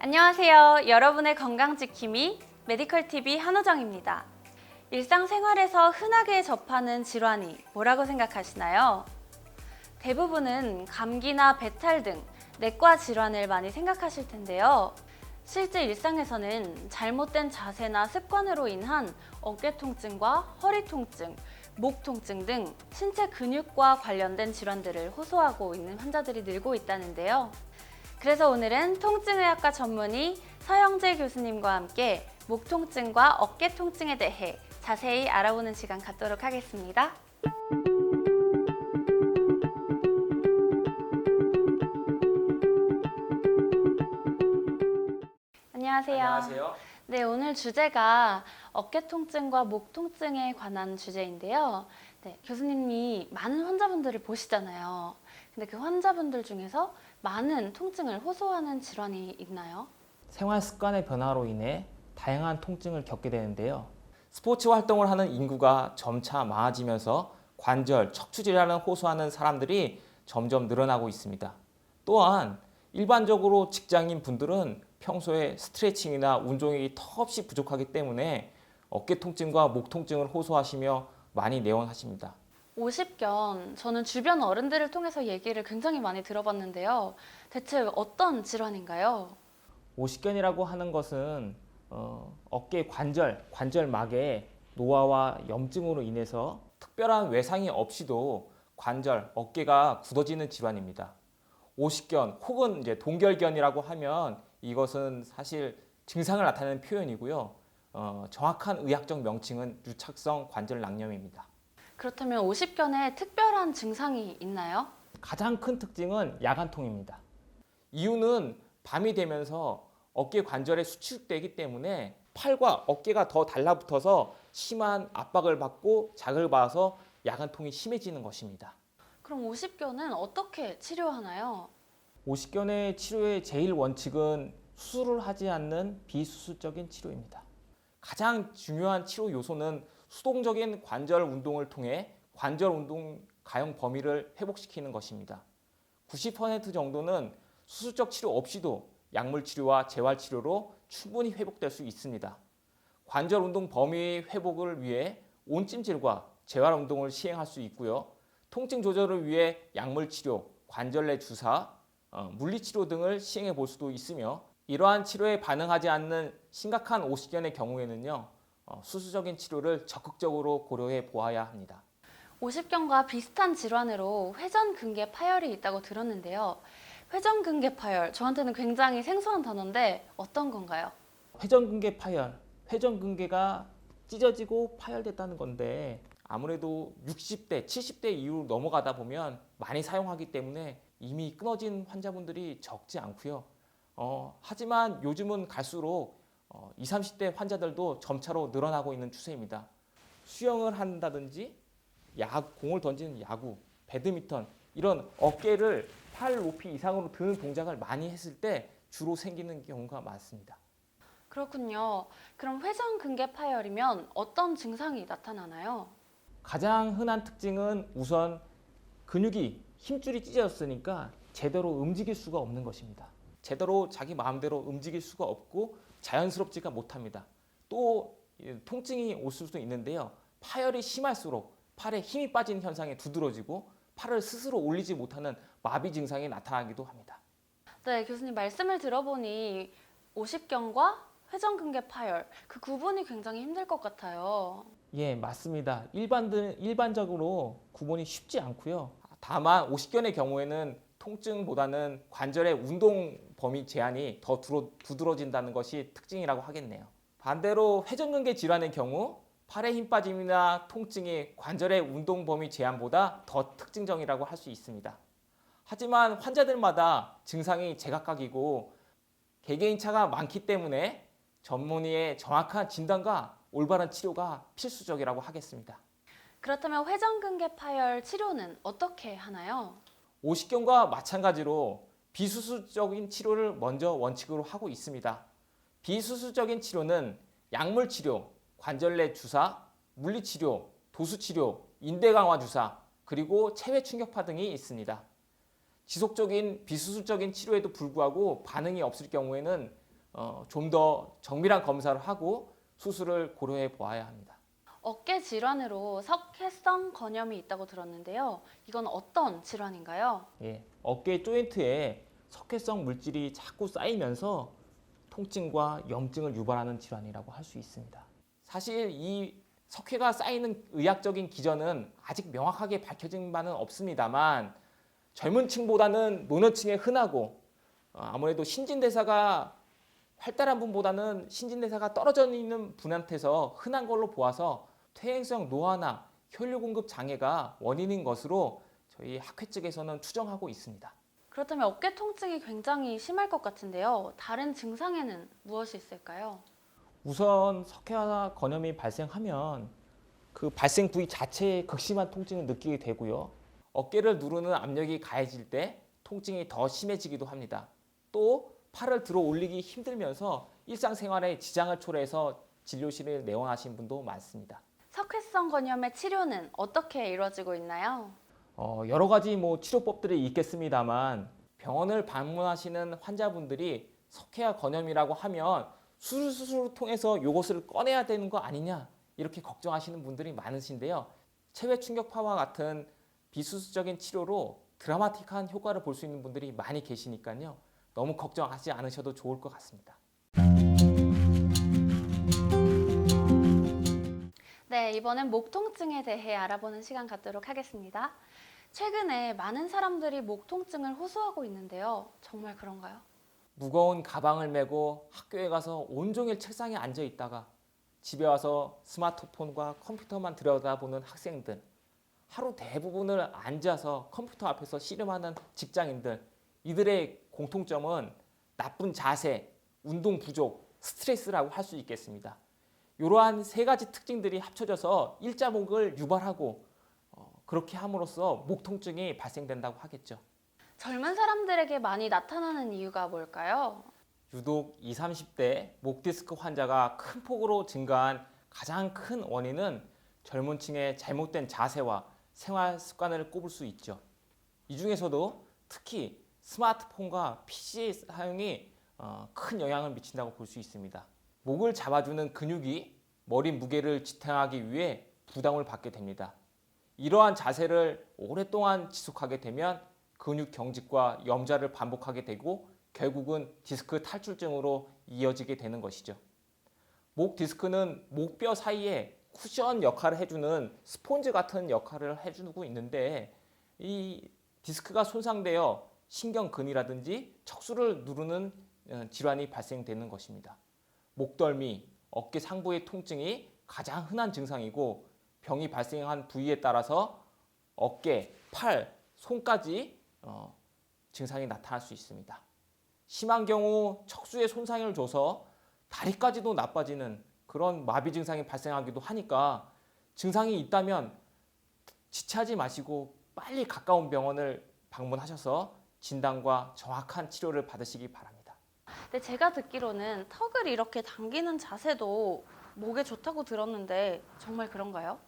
안녕하세요. 여러분의 건강 지킴이 메디컬TV 한호정입니다. 일상생활에서 흔하게 접하는 질환이 뭐라고 생각하시나요? 대부분은 감기나 배탈 등 내과 질환을 많이 생각하실 텐데요. 실제 일상에서는 잘못된 자세나 습관으로 인한 어깨 통증과 허리 통증, 목 통증 등 신체 근육과 관련된 질환들을 호소하고 있는 환자들이 늘고 있다는데요. 그래서 오늘은 통증의학과 전문의 서영재 교수님과 함께 목 통증과 어깨 통증에 대해 자세히 알아보는 시간 갖도록 하겠습니다. 안녕하세요. 안녕하세요. 네, 오늘 주제가 어깨 통증과 목 통증에 관한 주제인데요. 네, 교수님이 많은 환자분들을 보시잖아요. 근데 그 환자분들 중에서 많은 통증을 호소하는 질환이 있나요? 생활 습관의 변화로 인해 다양한 통증을 겪게 되는데요. 스포츠 활동을 하는 인구가 점차 많아지면서 관절, 척추 질환을 호소하는 사람들이 점점 늘어나고 있습니다. 또한 일반적으로 직장인 분들은 평소에 스트레칭이나 운동이 턱없이 부족하기 때문에 어깨 통증과 목 통증을 호소하시며 많이 내원하십니다. 오십견, 저는 주변 어른들을 통해서 얘기를 굉장히 많이 들어봤는데요. 대체 어떤 질환인가요? 오십견이라고 하는 것은 어깨 관절막에 노화와 염증으로 인해서 특별한 외상이 없이도 관절, 어깨가 굳어지는 질환입니다. 오십견 혹은 이제 동결견이라고 하면 이것은 사실 증상을 나타내는 표현이고요. 정확한 의학적 명칭은 유착성 관절낭염입니다. 그렇다면 오십견에 특별한 증상이 있나요? 가장 큰 특징은 야간통입니다. 이유는 밤이 되면서 어깨 관절에 수축되기 때문에 팔과 어깨가 더 달라붙어서 심한 압박을 받고 자극을 받아서 야간통이 심해지는 것입니다. 그럼 오십견은 어떻게 치료하나요? 오십견의 치료의 제일 원칙은 수술을 하지 않는 비수술적인 치료입니다. 가장 중요한 치료 요소는 수동적인 관절 운동을 통해 관절 운동 가용 범위를 회복시키는 것입니다. 90% 정도는 수술적 치료 없이도 약물 치료와 재활 치료로 충분히 회복될 수 있습니다. 관절 운동 범위 회복을 위해 온찜질과 재활 운동을 시행할 수 있고요. 통증 조절을 위해 약물 치료, 관절 내 주사, 물리 치료 등을 시행해 볼 수도 있으며 이러한 치료에 반응하지 않는 심각한 오십견의 경우에는요. 수술적인 치료를 적극적으로 고려해 보아야 합니다. 오십견과 비슷한 질환으로 회전근개 파열이 있다고 들었는데요. 회전근개 파열, 저한테는 굉장히 생소한 단어인데 어떤 건가요? 회전근개 파열, 회전근개가 찢어지고 파열됐다는 건데 아무래도 60대, 70대 이후로 넘어가다 보면 많이 사용하기 때문에 이미 끊어진 환자분들이 적지 않고요. 하지만 요즘은 갈수록 20, 30대 환자들도 점차로 늘어나고 있는 추세입니다. 수영을 한다든지 공을 던지는 야구, 배드민턴 이런 어깨를 팔 높이 이상으로 드는 동작을 많이 했을 때 주로 생기는 경우가 많습니다. 그렇군요. 그럼 회전근개 파열이면 어떤 증상이 나타나나요? 가장 흔한 특징은 우선 근육이 힘줄이 찢어졌으니까 제대로 움직일 수가 없는 것입니다. 제대로 자기 마음대로 움직일 수가 없고 자연스럽지가 못합니다. 또 통증이 올 수도 있는데요. 파열이 심할수록 팔에 힘이 빠지는 현상이 두드러지고 팔을 스스로 올리지 못하는 마비 증상이 나타나기도 합니다. 네, 교수님 말씀을 들어보니 오십견과 회전근개 파열, 그 구분이 굉장히 힘들 것 같아요. 예, 맞습니다. 일반적으로 구분이 쉽지 않고요. 다만 오십견의 경우에는 통증보다는 관절의 운동 범위 제한이 더 두드러진다는 것이 특징이라고 하겠네요. 반대로 회전근개 질환의 경우 팔의 힘 빠짐이나 통증이 관절의 운동 범위 제한보다 더 특징적이라고 할 수 있습니다. 하지만 환자들마다 증상이 제각각이고 개개인차가 많기 때문에 전문의의 정확한 진단과 올바른 치료가 필수적이라고 하겠습니다. 그렇다면 회전근개 파열 치료는 어떻게 하나요? 오십견과 마찬가지로 비수술적인 치료를 먼저 원칙으로 하고 있습니다. 비수술적인 치료는 약물 치료, 관절 내 주사, 물리 치료, 도수 치료, 인대 강화 주사, 그리고 체외 충격파 등이 있습니다. 지속적인 비수술적인 치료에도 불구하고 반응이 없을 경우에는 좀 더 정밀한 검사를 하고 수술을 고려해 보아야 합니다. 어깨 질환으로 석회성 건염이 있다고 들었는데요. 이건 어떤 질환인가요? 예, 어깨 조인트에 석회성 물질이 자꾸 쌓이면서 통증과 염증을 유발하는 질환이라고 할 수 있습니다. 사실 이 석회가 쌓이는 의학적인 기전은 아직 명확하게 밝혀진 바는 없습니다만 젊은 층보다는 노년층에 흔하고 아무래도 신진대사가 활달한 분보다는 신진대사가 떨어져 있는 분한테서 흔한 걸로 보아서 퇴행성 노화나 혈류 공급 장애가 원인인 것으로 저희 학회 측에서는 추정하고 있습니다. 그렇다면 어깨 통증이 굉장히 심할 것 같은데요. 다른 증상에는 무엇이 있을까요? 우선 석회화 건염이 발생하면 그 발생 부위 자체에 극심한 통증을 느끼게 되고요. 어깨를 누르는 압력이 가해질 때 통증이 더 심해지기도 합니다. 또 팔을 들어 올리기 힘들면서 일상생활에 지장을 초래해서 진료실에 내원하신 분도 많습니다. 석회성 건염의 치료는 어떻게 이루어지고 있나요? 여러 가지 치료법들이 있겠습니다만 병원을 방문하시는 환자분들이 석회화 건염이라고 하면 수술을 통해서 이것을 꺼내야 되는 거 아니냐 이렇게 걱정하시는 분들이 많으신데요. 체외 충격파와 같은 비수술적인 치료로 드라마틱한 효과를 볼 수 있는 분들이 많이 계시니까요. 너무 걱정하지 않으셔도 좋을 것 같습니다. 네, 이번엔 목 통증에 대해 알아보는 시간 갖도록 하겠습니다. 최근에 많은 사람들이 목 통증을 호소하고 있는데요. 정말 그런가요? 무거운 가방을 메고 학교에 가서 온종일 책상에 앉아 있다가 집에 와서 스마트폰과 컴퓨터만 들여다보는 학생들, 하루 대부분을 앉아서 컴퓨터 앞에서 씨름하는 직장인들, 이들의 공통점은 나쁜 자세, 운동 부족, 스트레스라고 할 수 있겠습니다. 이러한 세 가지 특징들이 합쳐져서 일자목을 유발하고 그렇게 함으로써 목 통증이 발생된다고 하겠죠. 젊은 사람들에게 많이 나타나는 이유가 뭘까요? 유독 20, 30대 목 디스크 환자가 큰 폭으로 증가한 가장 큰 원인은 젊은 층의 잘못된 자세와 생활 습관을 꼽을 수 있죠. 이 중에서도 특히 스마트폰과 PC 사용이 큰 영향을 미친다고 볼 수 있습니다. 목을 잡아주는 근육이 머리 무게를 지탱하기 위해 부담을 받게 됩니다. 이러한 자세를 오랫동안 지속하게 되면 근육 경직과 염좌를 반복하게 되고 결국은 디스크 탈출증으로 이어지게 되는 것이죠. 목 디스크는 목뼈 사이에 쿠션 역할을 해주는 스폰지 같은 역할을 해주고 있는데 이 디스크가 손상되어 신경근이라든지 척수를 누르는 질환이 발생되는 것입니다. 목덜미, 어깨 상부의 통증이 가장 흔한 증상이고 병이 발생한 부위에 따라서 어깨, 팔, 손까지 증상이 나타날 수 있습니다. 심한 경우 척수에 손상을 줘서 다리까지도 나빠지는 그런 마비 증상이 발생하기도 하니까 증상이 있다면 지체하지 마시고 빨리 가까운 병원을 방문하셔서 진단과 정확한 치료를 받으시기 바랍니다. 네, 제가 듣기로는 턱을 이렇게 당기는 자세도 목에 좋다고 들었는데 정말 그런가요?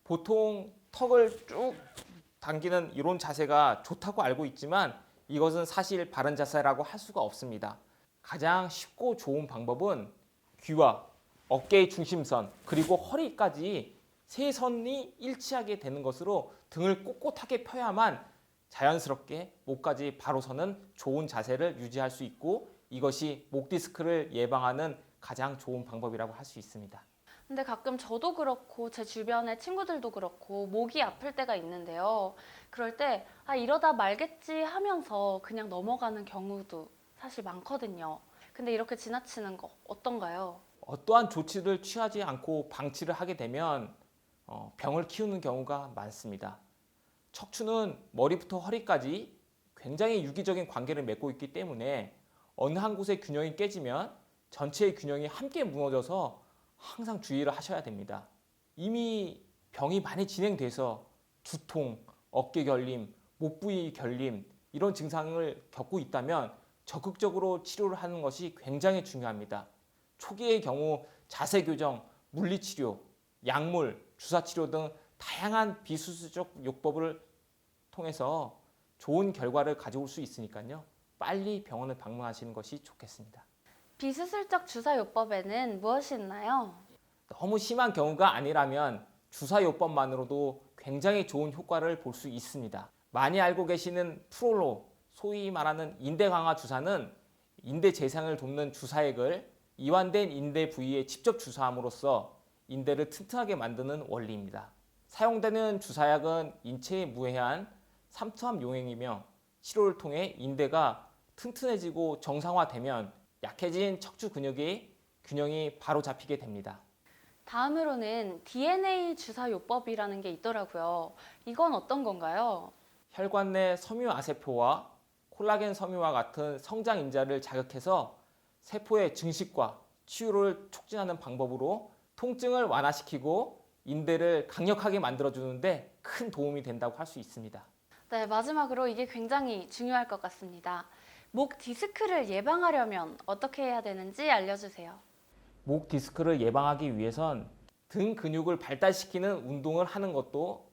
보통 턱을 쭉 당기는 이런 자세가 좋다고 알고 있지만 이것은 사실 바른 자세라고 할 수가 없습니다. 가장 쉽고 좋은 방법은 귀와 어깨의 중심선 그리고 허리까지 세 선이 일치하게 되는 것으로 등을 꼿꼿하게 펴야만 자연스럽게 목까지 바로 서는 좋은 자세를 유지할 수 있고 이것이 목 디스크를 예방하는 가장 좋은 방법이라고 할 수 있습니다. 근데 가끔 저도 그렇고 제 주변의 친구들도 그렇고 목이 아플 때가 있는데요. 그럴 때 이러다 말겠지 하면서 그냥 넘어가는 경우도 사실 많거든요. 근데 이렇게 지나치는 거 어떤가요? 어떠한 조치를 취하지 않고 방치를 하게 되면 병을 키우는 경우가 많습니다. 척추는 머리부터 허리까지 굉장히 유기적인 관계를 맺고 있기 때문에 어느 한 곳의 균형이 깨지면 전체의 균형이 함께 무너져서 항상 주의를 하셔야 됩니다. 이미 병이 많이 진행돼서 두통, 어깨 결림, 목 부위 결림 이런 증상을 겪고 있다면 적극적으로 치료를 하는 것이 굉장히 중요합니다. 초기의 경우 자세 교정, 물리치료, 약물, 주사치료 등 다양한 비수술적 요법을 통해서 좋은 결과를 가져올 수 있으니까요. 빨리 병원을 방문하시는 것이 좋겠습니다. 비수술적 주사요법에는 무엇이 있나요? 너무 심한 경우가 아니라면 주사요법만으로도 굉장히 좋은 효과를 볼 수 있습니다. 많이 알고 계시는 프롤로, 소위 말하는 인대 강화 주사는 인대 재생을 돕는 주사액을 이완된 인대 부위에 직접 주사함으로써 인대를 튼튼하게 만드는 원리입니다. 사용되는 주사약은 인체에 무해한 삼투압 용액이며 치료를 통해 인대가 튼튼해지고 정상화되면 약해진 척추 근육의 균형이 바로 잡히게 됩니다. 다음으로는 DNA 주사요법이라는 게 있더라고요. 이건 어떤 건가요? 혈관 내 섬유아세포와 콜라겐 섬유와 같은 성장 인자를 자극해서 세포의 증식과 치유를 촉진하는 방법으로 통증을 완화시키고 인대를 강력하게 만들어주는데 큰 도움이 된다고 할 수 있습니다. 네, 마지막으로 이게 굉장히 중요할 것 같습니다. 목 디스크를 예방하려면 어떻게 해야 되는지 알려주세요. 목 디스크를 예방하기 위해선 등 근육을 발달시키는 운동을 하는 것도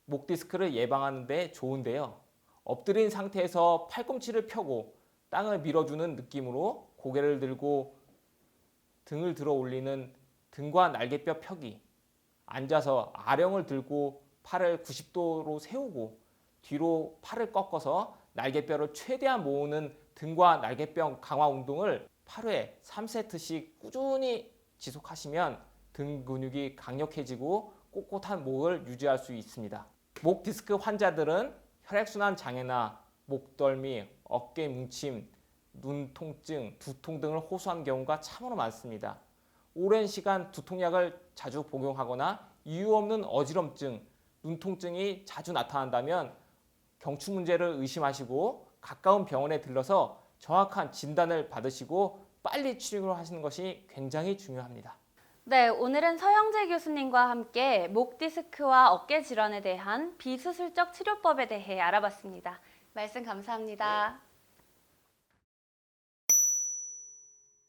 목 디스크를 예방하는 데 좋은데요. 엎드린 상태에서 팔꿈치를 펴고 땅을 밀어주는 느낌으로 고개를 들고 등을 들어 올리는 등과 날개뼈 펴기, 앉아서 아령을 들고 팔을 90도로 세우고 뒤로 팔을 꺾어서 날개뼈를 최대한 모으는 등과 날개뼈 강화 운동을 8회 3세트씩 꾸준히 지속하시면 등 근육이 강력해지고 꼿꼿한 목을 유지할 수 있습니다. 목 디스크 환자들은 혈액순환 장애나 목덜미, 어깨 뭉침, 눈 통증, 두통 등을 호소한 경우가 참으로 많습니다. 오랜 시간 두통약을 자주 복용하거나 이유 없는 어지럼증, 눈통증이 자주 나타난다면 경추 문제를 의심하시고 가까운 병원에 들러서 정확한 진단을 받으시고 빨리 치료를 하시는 것이 굉장히 중요합니다. 네, 오늘은 서영재 교수님과 함께 목 디스크와 어깨 질환에 대한 비수술적 치료법에 대해 알아봤습니다. 말씀 감사합니다.